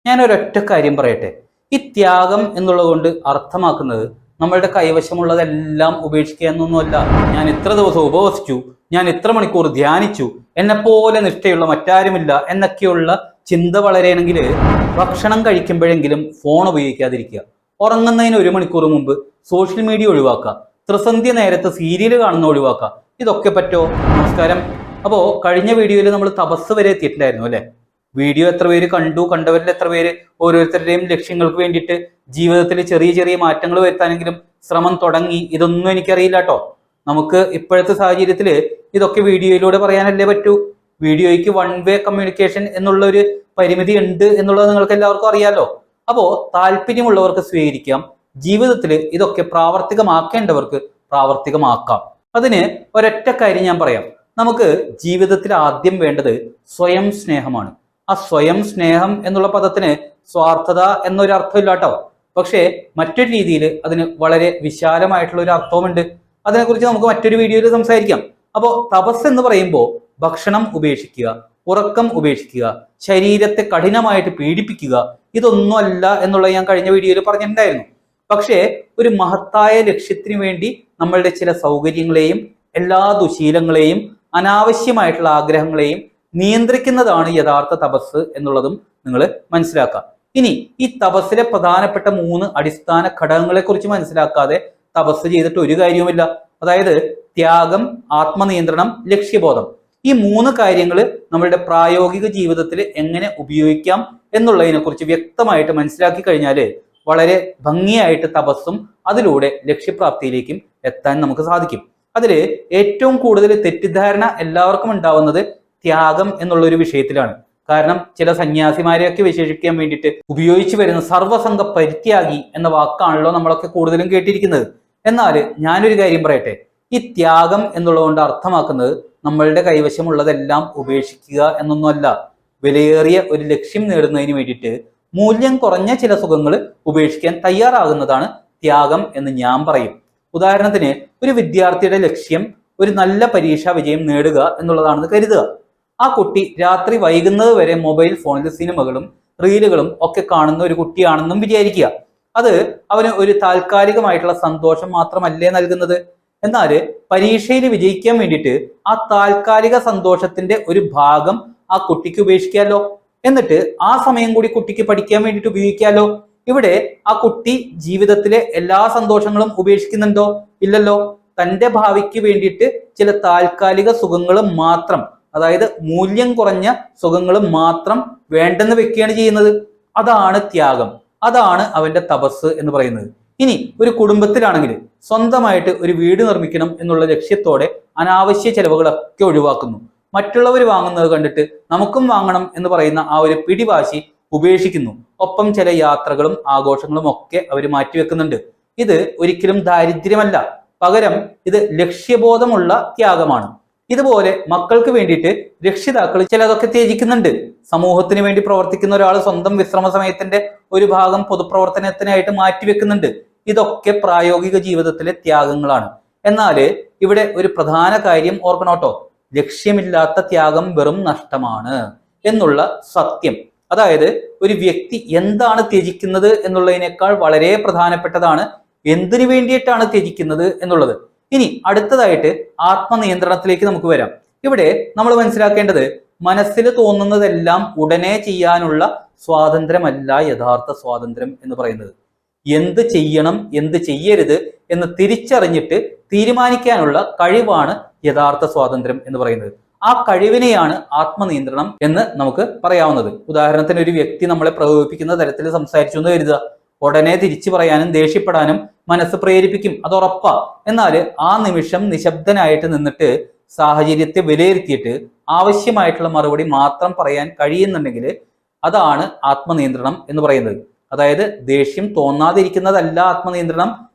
ഞാനൊരൊറ്റ കാര്യം പറയട്ടെ. ഈ ത്യാഗം എന്നുള്ളത് കൊണ്ട് അർത്ഥമാക്കുന്നത് നമ്മളുടെ കൈവശമുള്ളതെല്ലാം ഉപേക്ഷിക്കുക എന്നൊന്നുമല്ല. ഞാൻ ഇത്ര ദിവസം ഉപവസിച്ചു, ഞാൻ ഇത്ര മണിക്കൂർ ധ്യാനിച്ചു, എന്നെപ്പോലെ നിഷ്ഠയുള്ള മറ്റാരുമില്ല എന്നൊക്കെയുള്ള ചിന്ത വളരെയാണെങ്കിൽ ഭക്ഷണം കഴിക്കുമ്പോഴെങ്കിലും ഫോൺ ഉപയോഗിക്കാതിരിക്കുക. ഉറങ്ങുന്നതിന് 1 മണിക്കൂർ മുമ്പ് സോഷ്യൽ മീഡിയ ഒഴിവാക്കുക. ത്രിസന്ധ്യ നേരത്ത് സീരിയൽ കാണുന്ന ഒഴിവാക്കുക. ഇതൊക്കെ പറ്റോ? നമസ്കാരം. അപ്പോൾ കഴിഞ്ഞ വീഡിയോയിൽ നമ്മൾ തപസ് വരെ എത്തിയിട്ടുണ്ടായിരുന്നു അല്ലെ? വീഡിയോ എത്ര പേര് കണ്ടു, കണ്ടവരിൽ എത്ര പേര് ഓരോരുത്തരുടെയും ലക്ഷ്യങ്ങൾക്ക് വേണ്ടിയിട്ട് ജീവിതത്തിൽ ചെറിയ ചെറിയ മാറ്റങ്ങൾ വരുത്താനെങ്കിലും ശ്രമം തുടങ്ങി, ഇതൊന്നും എനിക്കറിയില്ല കേട്ടോ. നമുക്ക് ഇപ്പോഴത്തെ സാഹചര്യത്തിൽ ഇതൊക്കെ വീഡിയോയിലൂടെ പറയാനല്ലേ പറ്റൂ. വീഡിയോയ്ക്ക് 1 വേ കമ്മ്യൂണിക്കേഷൻ എന്നുള്ള ഒരു പരിമിതി ഉണ്ട് എന്നുള്ളത് നിങ്ങൾക്ക് എല്ലാവർക്കും അറിയാലോ. അപ്പോൾ താല്പര്യമുള്ളവർക്ക് സ്വീകരിക്കാം, ജീവിതത്തിൽ ഇതൊക്കെ പ്രാവർത്തികമാക്കേണ്ടവർക്ക് പ്രാവർത്തികമാക്കാം. അതിന് ഒരൊറ്റ കാര്യം ഞാൻ പറയാം. നമുക്ക് ജീവിതത്തിൽ ആദ്യം വേണ്ടത് സ്വയം സ്നേഹമാണ്. ആ സ്വയം സ്നേഹം എന്നുള്ള പദത്തിന് സ്വാർത്ഥത എന്നൊരു അർത്ഥമില്ല കേട്ടോ. പക്ഷേ മറ്റൊരു രീതിയിൽ അതിന് വളരെ വിശാലമായിട്ടുള്ള ഒരു അർത്ഥവുമുണ്ട്. അതിനെക്കുറിച്ച് നമുക്ക് മറ്റൊരു വീഡിയോയിൽ സംസാരിക്കാം. അപ്പോൾ തപസ് എന്ന് പറയുമ്പോൾ ഭക്ഷണം ഉപേക്ഷിക്കുക, ഉറക്കം ഉപേക്ഷിക്കുക, ശരീരത്തെ കഠിനമായിട്ട് പീഡിപ്പിക്കുക, ഇതൊന്നുമല്ല എന്നുള്ളത് ഞാൻ കഴിഞ്ഞ വീഡിയോയിൽ പറഞ്ഞിട്ടുണ്ടായിരുന്നു. പക്ഷേ ഒരു മഹത്തായ ലക്ഷ്യത്തിന് വേണ്ടി നമ്മളുടെ ചില സൗകര്യങ്ങളെയും എല്ലാ ദുശീലങ്ങളെയും അനാവശ്യമായിട്ടുള്ള ആഗ്രഹങ്ങളെയും നിയന്ത്രിക്കുന്നതാണ് യഥാർത്ഥ തപസ് എന്നുള്ളതും നിങ്ങൾ മനസ്സിലാക്കുക. ഇനി ഈ തപസ്സിലെ പ്രധാനപ്പെട്ട 3 അടിസ്ഥാന ഘടകങ്ങളെ കുറിച്ച് മനസ്സിലാക്കാതെ തപസ് ചെയ്തിട്ട് ഒരു കാര്യവുമില്ല. അതായത് ത്യാഗം, ആത്മനിയന്ത്രണം, ലക്ഷ്യബോധം. ഈ 3 കാര്യങ്ങൾ നമ്മളുടെ പ്രായോഗിക ജീവിതത്തിൽ എങ്ങനെ ഉപയോഗിക്കാം എന്നുള്ളതിനെ കുറിച്ച് വ്യക്തമായിട്ട് മനസ്സിലാക്കി കഴിഞ്ഞാൽ വളരെ ഭംഗിയായിട്ട് തപസ്സും അതിലൂടെ ലക്ഷ്യപ്രാപ്തിയിലേക്കും എത്താൻ നമുക്ക് സാധിക്കും. അതിൽ ഏറ്റവും കൂടുതൽ തെറ്റിദ്ധാരണ എല്ലാവർക്കും ഉണ്ടാവുന്നത് ത്യാഗം എന്നുള്ള ഒരു വിഷയത്തിലാണ്. കാരണം ചില സന്യാസിമാരെയൊക്കെ വിശേഷിക്കാൻ വേണ്ടിയിട്ട് ഉപയോഗിച്ചു വരുന്ന സർവസംഘ പരിത്യാഗി എന്ന വാക്കാണല്ലോ നമ്മളൊക്കെ കൂടുതലും കേട്ടിരിക്കുന്നത്. എന്നാൽ ഞാനൊരു കാര്യം പറയട്ടെ, ഈ ത്യാഗം എന്നുള്ളതുകൊണ്ട് അർത്ഥമാക്കുന്നത് നമ്മളുടെ കൈവശമുള്ളതെല്ലാം ഉപേക്ഷിക്കുക എന്നൊന്നുമല്ല. വിലയേറിയ ഒരു ലക്ഷ്യം നേടുന്നതിന് വേണ്ടിയിട്ട് മൂല്യം കുറഞ്ഞ ചില സുഖങ്ങൾ ഉപേക്ഷിക്കാൻ തയ്യാറാകുന്നതാണ് ത്യാഗം എന്ന് ഞാൻ പറയും. ഉദാഹരണത്തിന്, ഒരു വിദ്യാർത്ഥിയുടെ ലക്ഷ്യം ഒരു നല്ല പരീക്ഷാ വിജയം നേടുക എന്നുള്ളതാണെന്ന് കരുതുക. ആ കുട്ടി രാത്രി വൈകുന്നത് വരെ മൊബൈൽ ഫോണിൽ സിനിമകളും റീലുകളും ഒക്കെ കാണുന്ന ഒരു കുട്ടിയാണെന്നും വിചാരിക്കുക. അത് അവന് ഒരു താൽക്കാലികമായിട്ടുള്ള സന്തോഷം മാത്രമല്ലേ നൽകുന്നത്? എന്നാൽ പരീക്ഷയിൽ വിജയിക്കാൻ വേണ്ടിയിട്ട് ആ താൽക്കാലിക സന്തോഷത്തിന്റെ ഒരു ഭാഗം ആ കുട്ടിക്ക് ഉപേക്ഷിക്കാമല്ലോ. എന്നിട്ട് ആ സമയം കൂടി കുട്ടിക്ക് പഠിക്കാൻ വേണ്ടിയിട്ട് ഉപയോഗിക്കാമല്ലോ. ഇവിടെ ആ കുട്ടി ജീവിതത്തിലെ എല്ലാ സന്തോഷങ്ങളും ഉപേക്ഷിക്കുന്നുണ്ടോ? ഇല്ലല്ലോ. തന്റെ ഭാവിക്ക് വേണ്ടിയിട്ട് ചില താൽക്കാലിക സുഖങ്ങൾ മാത്രം, അതായത് മൂല്യം കുറഞ്ഞ സുഖങ്ങൾ മാത്രം വേണ്ടെന്ന് വെക്കുകയാണ് ചെയ്യുന്നത്. അതാണ് ത്യാഗം, അതാണ് അവന്റെ തപസ് എന്ന് പറയുന്നത്. ഇനി ഒരു കുടുംബത്തിലാണെങ്കിൽ സ്വന്തമായിട്ട് ഒരു വീട് നിർമ്മിക്കണം എന്നുള്ള ലക്ഷ്യത്തോടെ അനാവശ്യ ചെലവുകളൊക്കെ ഒഴിവാക്കുന്നു. മറ്റുള്ളവർ വാങ്ങുന്നത് കണ്ടിട്ട് നമുക്കും വാങ്ങണം എന്ന് പറയുന്ന ആ ഒരു പിടിവാശി ഉപേക്ഷിക്കുന്നു. ഒപ്പം ചില യാത്രകളും ആഘോഷങ്ങളും ഒക്കെ അവർ മാറ്റിവെക്കുന്നുണ്ട്. ഇത് ഒരിക്കലും ദാരിദ്ര്യമല്ല, പകരം ഇത് ലക്ഷ്യബോധമുള്ള ത്യാഗമാണ്. ഇതുപോലെ മക്കൾക്ക് വേണ്ടിയിട്ട് രക്ഷിതാക്കൾ ചിലതൊക്കെ ത്യജിക്കുന്നുണ്ട്. സമൂഹത്തിന് വേണ്ടി പ്രവർത്തിക്കുന്ന ഒരാൾ സ്വന്തം വിശ്രമ സമയത്തിന്റെ ഒരു ഭാഗം പൊതുപ്രവർത്തനത്തിനായിട്ട് മാറ്റിവെക്കുന്നുണ്ട്. ഇതൊക്കെ പ്രായോഗിക ജീവിതത്തിലെ ത്യാഗങ്ങളാണ്. എന്നാൽ ഇവിടെ ഒരു പ്രധാന കാര്യം ഓർക്കണോട്ടോ, ലക്ഷ്യമില്ലാത്ത ത്യാഗം വെറും നഷ്ടമാണ് എന്നുള്ള സത്യം. അതായത് ഒരു വ്യക്തി എന്താണ് ത്യജിക്കുന്നത് എന്നുള്ളതിനേക്കാൾ വളരെ പ്രധാനപ്പെട്ടതാണ് എന്തിനു വേണ്ടിയിട്ടാണ് ത്യജിക്കുന്നത് എന്നുള്ളത്. ഇനി അടുത്തതായിട്ട് ആത്മനിയന്ത്രണത്തിലേക്ക് നമുക്ക് വരാം. ഇവിടെ നമ്മൾ മനസ്സിലാക്കേണ്ടത് മനസ്സിൽ തോന്നുന്നതെല്ലാം ഉടനെ ചെയ്യാനുള്ള സ്വാതന്ത്ര്യമല്ല യഥാർത്ഥ സ്വാതന്ത്ര്യം എന്ന് പറയുന്നത്. എന്ത് ചെയ്യണം, എന്ത് ചെയ്യരുത് എന്ന് തിരിച്ചറിഞ്ഞിട്ട് തീരുമാനിക്കാനുള്ള കഴിവാണ് യഥാർത്ഥ സ്വാതന്ത്ര്യം എന്ന് പറയുന്നത്. ആ കഴിവിനെയാണ് ആത്മനിയന്ത്രണം എന്ന് നമുക്ക് പറയാവുന്നത്. ഉദാഹരണത്തിന്, ഒരു വ്യക്തി നമ്മളെ പ്രകോപിപ്പിക്കുന്ന തരത്തിൽ സംസാരിച്ചു എന്ന് കരുതുക. ഉടനെ തിരിച്ചു പറയാനും ദേഷ്യപ്പെടാനും മനസ്സ് പ്രേരിപ്പിക്കും, അത് ഉറപ്പാ. എന്നാൽ ആ നിമിഷം നിശബ്ദനായിട്ട് നിന്നിട്ട് സാഹചര്യത്തെ വിലയിരുത്തിയിട്ട് ആവശ്യമായിട്ടുള്ള മറുപടി മാത്രം പറയാൻ കഴിയുന്നുണ്ടെങ്കിൽ അതാണ് ആത്മനിയന്ത്രണം എന്ന് പറയുന്നത്. അതായത് ദേഷ്യം തോന്നാതിരിക്കുന്നതല്ല ആത്മനിയന്ത്രണം,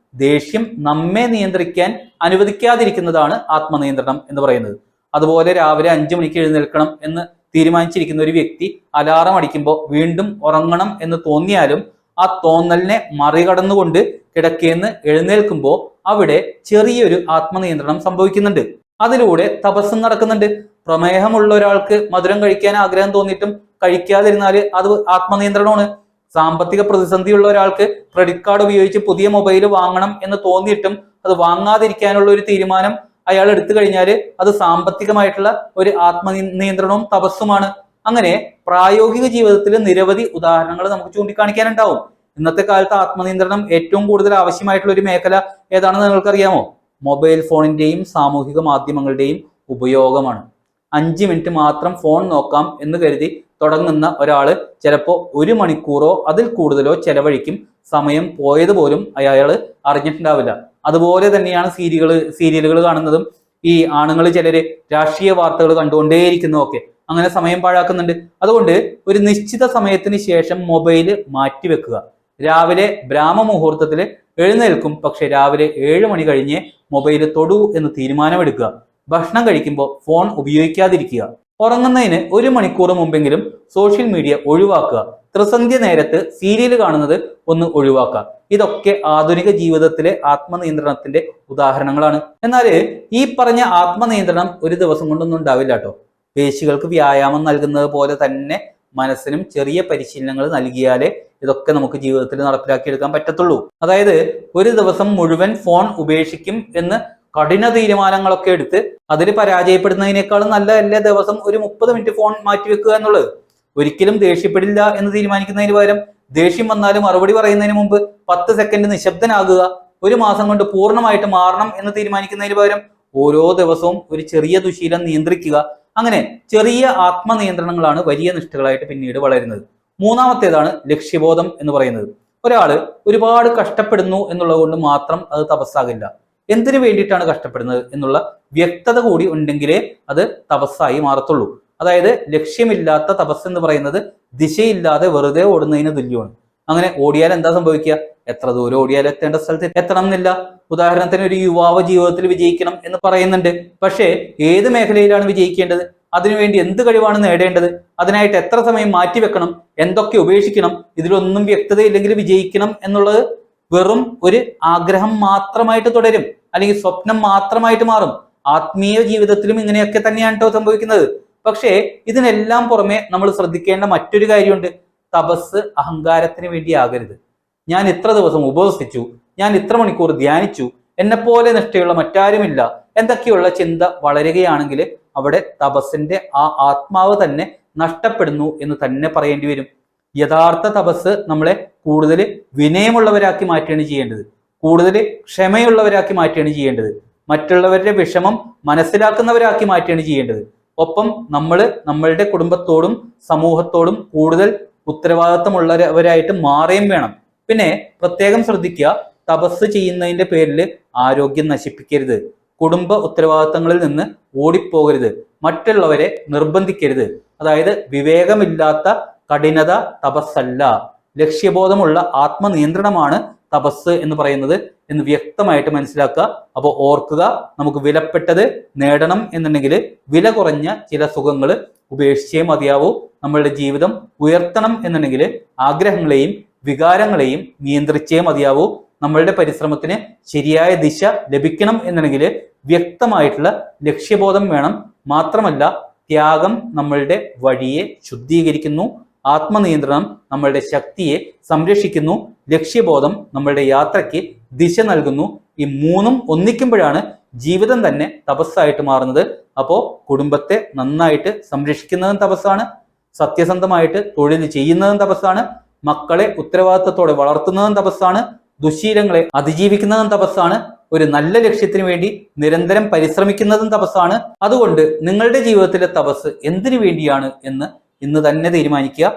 ദേഷ്യം നമ്മെ നിയന്ത്രിക്കാൻ അനുവദിക്കാതിരിക്കുന്നതാണ് ആത്മനിയന്ത്രണം എന്ന് പറയുന്നത്. അതുപോലെ രാവിലെ 5 മണിക്ക് എഴുന്നേൽക്കണം എന്ന് തീരുമാനിച്ചിരിക്കുന്ന ഒരു വ്യക്തി അലാറം അടിക്കുമ്പോൾ വീണ്ടും ഉറങ്ങണം എന്ന് തോന്നിയാലും ആ തോന്നലിനെ മറികടന്നുകൊണ്ട് കിടക്കയെന്ന് എഴുന്നേൽക്കുമ്പോൾ അവിടെ ചെറിയൊരു ആത്മനിയന്ത്രണം സംഭവിക്കുന്നുണ്ട്. അതിലൂടെ തപസ്സും നടക്കുന്നുണ്ട്. പ്രമേഹമുള്ള ഒരാൾക്ക് മധുരം കഴിക്കാൻ ആഗ്രഹം തോന്നിയിട്ടും കഴിക്കാതിരുന്നാൽ അത് ആത്മനിയന്ത്രണമാണ്. സാമ്പത്തിക പ്രതിസന്ധിയുള്ള ഒരാൾക്ക് ക്രെഡിറ്റ് കാർഡ് ഉപയോഗിച്ച് പുതിയ മൊബൈൽ വാങ്ങണം എന്ന് തോന്നിയിട്ടും അത് വാങ്ങാതിരിക്കാനുള്ള ഒരു തീരുമാനം അയാൾ എടുത്തു കഴിഞ്ഞാൽ അത് സാമ്പത്തികമായിട്ടുള്ള ഒരു ആത്മനിയന്ത്രണവും തപസ്സുമാണ്. അങ്ങനെ പ്രായോഗിക ജീവിതത്തിൽ നിരവധി ഉദാഹരണങ്ങൾ നമുക്ക് ചൂണ്ടിക്കാണിക്കാനുണ്ടാവും. ഇന്നത്തെ കാലത്ത് ആത്മനിയന്ത്രണം ഏറ്റവും കൂടുതൽ ആവശ്യമായിട്ടുള്ള ഒരു മേഖല ഏതാണെന്ന് നിങ്ങൾക്കറിയാമോ? മൊബൈൽ ഫോണിന്റെയും സാമൂഹിക മാധ്യമങ്ങളുടെയും ഉപയോഗമാണ്. 5 മിനിറ്റ് മാത്രം ഫോൺ നോക്കാം എന്ന് കരുതി തുടങ്ങുന്ന ഒരാള് ചിലപ്പോൾ 1 മണിക്കൂറോ അതിൽ കൂടുതലോ ചെലവഴിക്കും. സമയം പോയത് പോലും അയാൾ അറിഞ്ഞിട്ടുണ്ടാവില്ല. അതുപോലെ തന്നെയാണ് സീരിയലുകൾ കാണുന്നതും. ഈ ആണുങ്ങൾ ചിലര് രാഷ്ട്രീയ വാർത്തകൾ കണ്ടുകൊണ്ടേയിരിക്കുന്നതൊക്കെ അങ്ങനെ സമയം പാഴാക്കുന്നുണ്ട്. അതുകൊണ്ട് ഒരു നിശ്ചിത സമയത്തിന് ശേഷം മൊബൈൽ മാറ്റിവെക്കുക. രാവിലെ ബ്രാഹ്മ മുഹൂർത്തത്തിൽ എഴുന്നേൽക്കും, പക്ഷെ രാവിലെ 7 മണി കഴിഞ്ഞ് മൊബൈൽ തൊടൂ എന്ന് തീരുമാനമെടുക്കുക. ഭക്ഷണം കഴിക്കുമ്പോൾ ഫോൺ ഉപയോഗിക്കാതിരിക്കുക. ഉറങ്ങുന്നതിന് 1 മണിക്കൂർ മുമ്പെങ്കിലും സോഷ്യൽ മീഡിയ ഒഴിവാക്കുക. ത്രിസന്ധ്യ നേരത്ത് സീരിയൽ കാണുന്നത് ഒന്ന് ഒഴിവാക്കുക. ഇതൊക്കെ ആധുനിക ജീവിതത്തിലെ ആത്മനിയന്ത്രണത്തിന്റെ ഉദാഹരണങ്ങളാണ്. എന്നാൽ ഈ പറഞ്ഞ ആത്മനിയന്ത്രണം ഒരു ദിവസം കൊണ്ടൊന്നും ഉണ്ടാവില്ല കേട്ടോ. പേശികൾക്ക് വ്യായാമം നൽകുന്നത് പോലെ തന്നെ മനസ്സിനും ചെറിയ പരിശീലനങ്ങൾ നൽകിയാലേ ഇതൊക്കെ നമുക്ക് ജീവിതത്തിൽ നടപ്പിലാക്കിയെടുക്കാൻ പറ്റത്തുള്ളൂ. അതായത് ഒരു ദിവസം മുഴുവൻ ഫോൺ ഉപേക്ഷിക്കും എന്ന് കഠിന തീരുമാനങ്ങളൊക്കെ എടുത്ത് അതിൽ പരാജയപ്പെടുന്നതിനേക്കാളും നല്ല എല്ലാ ദിവസം ഒരു 30 മിനിറ്റ് ഫോൺ മാറ്റിവെക്കുക എന്നുള്ളത്. ഒരിക്കലും ദേഷ്യപ്പെടില്ല എന്ന് തീരുമാനിക്കുന്നതിന് പകരം ദേഷ്യം വന്നാലും മറുപടി പറയുന്നതിന് മുമ്പ് 10 സെക്കൻഡ് നിശബ്ദനാകുക. 1 മാസം കൊണ്ട് പൂർണ്ണമായിട്ട് മാറണം എന്ന് തീരുമാനിക്കുന്നതിന് പകരം ഓരോ ദിവസവും ഒരു ചെറിയ ദുശീലം നിയന്ത്രിക്കുക. അങ്ങനെ ചെറിയ ആത്മനിയന്ത്രണങ്ങളാണ് വലിയ നിഷ്ഠകളായിട്ട് പിന്നീട് വളരുന്നത്. മൂന്നാമത്തേതാണ് ലക്ഷ്യബോധം എന്ന് പറയുന്നത്. ഒരാള് ഒരുപാട് കഷ്ടപ്പെടുന്നു എന്നുള്ളത് കൊണ്ട് മാത്രം അത് തപസ്സാകില്ല. എന്തിനു വേണ്ടിയിട്ടാണ് കഷ്ടപ്പെടുന്നത് എന്നുള്ള വ്യക്തത കൂടി ഉണ്ടെങ്കിലേ അത് തപസ്സായി മാറത്തുള്ളൂ. അതായത് ലക്ഷ്യമില്ലാത്ത തപസ് എന്ന് പറയുന്നത് ദിശയില്ലാതെ വെറുതെ ഓടുന്നതിന് തുല്യമാണ്. അങ്ങനെ ഓടിയാൽ എന്താ സംഭവിക്കുക? എത്ര ദൂരം ഓടിയാൽ എത്തേണ്ട സ്ഥലത്ത് എത്തണം എന്നില്ല. ഉദാഹരണത്തിന് ഒരു യുവാവ് ജീവിതത്തിൽ വിജയിക്കണം എന്ന് പറയുന്നുണ്ട്. പക്ഷേ ഏത് മേഖലയിലാണ് വിജയിക്കേണ്ടത്? അതിനുവേണ്ടി എന്ത് കഴിവാണ് നേടേണ്ടത്? അതിനായിട്ട് എത്ര സമയം മാറ്റിവെക്കണം? എന്തൊക്കെ ഉപേക്ഷിക്കണം? ഇതിലൊന്നും വ്യക്തതയില്ലെങ്കിൽ വിജയിക്കണം എന്നുള്ളത് വെറും ഒരു ആഗ്രഹം മാത്രമായിട്ട് തുടരും, അല്ലെങ്കിൽ സ്വപ്നം മാത്രമായിട്ട് മാറും. ആത്മീയ ജീവിതത്തിലും ഇങ്ങനെയൊക്കെ തന്നെയാണ് കേട്ടോ സംഭവിക്കുന്നത്. പക്ഷേ ഇതിനെല്ലാം പുറമെ നമ്മൾ ശ്രദ്ധിക്കേണ്ട മറ്റൊരു കാര്യമുണ്ട്. തപസ് അഹങ്കാരത്തിന് വേണ്ടി ആകരുത്. ഞാൻ ഇത്ര ദിവസം ഉപവസിച്ചു, ഞാൻ ഇത്ര മണിക്കൂർ ധ്യാനിച്ചു, എന്നെപ്പോലെ നിഷ്ഠയുള്ള മറ്റാരുമില്ല എന്തൊക്കെയുള്ള ചിന്ത വളരുകയാണെങ്കിൽ അവിടെ തപസ്സിന്റെ ആ ആത്മാവ് തന്നെ നഷ്ടപ്പെടുന്നു എന്ന് തന്നെ പറയേണ്ടി വരും. യഥാർത്ഥ തപസ് നമ്മളെ കൂടുതൽ വിനയമുള്ളവരാക്കി മാറ്റുകയാണ് ചെയ്യേണ്ടത്. കൂടുതൽ ക്ഷമയുള്ളവരാക്കി മാറ്റുകയാണ് ചെയ്യേണ്ടത്. മറ്റുള്ളവരുടെ വിഷമം മനസ്സിലാക്കുന്നവരാക്കി മാറ്റുകയാണ് ചെയ്യേണ്ടത്. ഒപ്പം നമ്മളുടെ കുടുംബത്തോടും സമൂഹത്തോടും കൂടുതൽ ഉത്തരവാദിത്തമുള്ളവരായിട്ട് മാറുകയും വേണം. പിന്നെ പ്രത്യേകം ശ്രദ്ധിക്കുക, തപസ് ചെയ്യുന്നതിന്റെ പേരിൽ ആരോഗ്യം നശിപ്പിക്കരുത്. കുടുംബ ഉത്തരവാദിത്തങ്ങളിൽ നിന്ന് ഓടിപ്പോകരുത്. മറ്റുള്ളവരെ നിർബന്ധിക്കരുത്. അതായത് വിവേകമില്ലാത്ത കഠിനത തപസ്സല്ല. ലക്ഷ്യബോധമുള്ള ആത്മനിയന്ത്രണമാണ് തപസ് എന്ന് പറയുന്നത് എന്ന് വ്യക്തമായിട്ട് മനസ്സിലാക്കുക. അപ്പോൾ ഓർക്കുക, നമുക്ക് വിലപ്പെട്ടത് നേടണം എന്നുണ്ടെങ്കിൽ വില കുറഞ്ഞ ചില സുഖങ്ങൾ ഉപേക്ഷിച്ചേ മതിയാവൂ. നമ്മളുടെ ജീവിതം ഉയർത്തണം എന്നുണ്ടെങ്കിൽ ആഗ്രഹങ്ങളെയും വികാരങ്ങളെയും നിയന്ത്രിച്ചേ മതിയാവൂ. നമ്മളുടെ പരിശ്രമത്തിന് ശരിയായ ദിശ ലഭിക്കണം എന്നുണ്ടെങ്കിൽ വ്യക്തമായിട്ടുള്ള ലക്ഷ്യബോധം വേണം. മാത്രമല്ല ത്യാഗം നമ്മളുടെ വഴിയെ ശുദ്ധീകരിക്കുന്നു. ആത്മനിയന്ത്രണം നമ്മളുടെ ശക്തിയെ സംരക്ഷിക്കുന്നു. ലക്ഷ്യബോധം നമ്മളുടെ യാത്രയ്ക്ക് ദിശ നൽകുന്നു. ഈ മൂന്നും ഒന്നിക്കുമ്പോഴാണ് ജീവിതം തന്നെ തപസ്സായിട്ട് മാറുന്നത്. അപ്പോൾ കുടുംബത്തെ നന്നായിട്ട് സംരക്ഷിക്കുന്നതും തപസ്സാണ്. സത്യസന്ധമായിട്ട് തൊഴിൽ ചെയ്യുന്നതും തപസ്സാണ്. മക്കളെ ഉത്തരവാദിത്തത്തോടെ വളർത്തുന്നതും തപസ്സാണ്. ദുശീലങ്ങളെ അതിജീവിക്കുന്നതും തപസ്സാണ്. ഒരു നല്ല ലക്ഷ്യത്തിന് വേണ്ടി നിരന്തരം പരിശ്രമിക്കുന്നതും തപസ്സാണ്. അതുകൊണ്ട് നിങ്ങളുടെ ജീവിതത്തിലെ തപസ് എന്തിനു വേണ്ടിയാണ് എന്ന് ഇന്ന് തന്നെ തീരുമാനിക്കുക.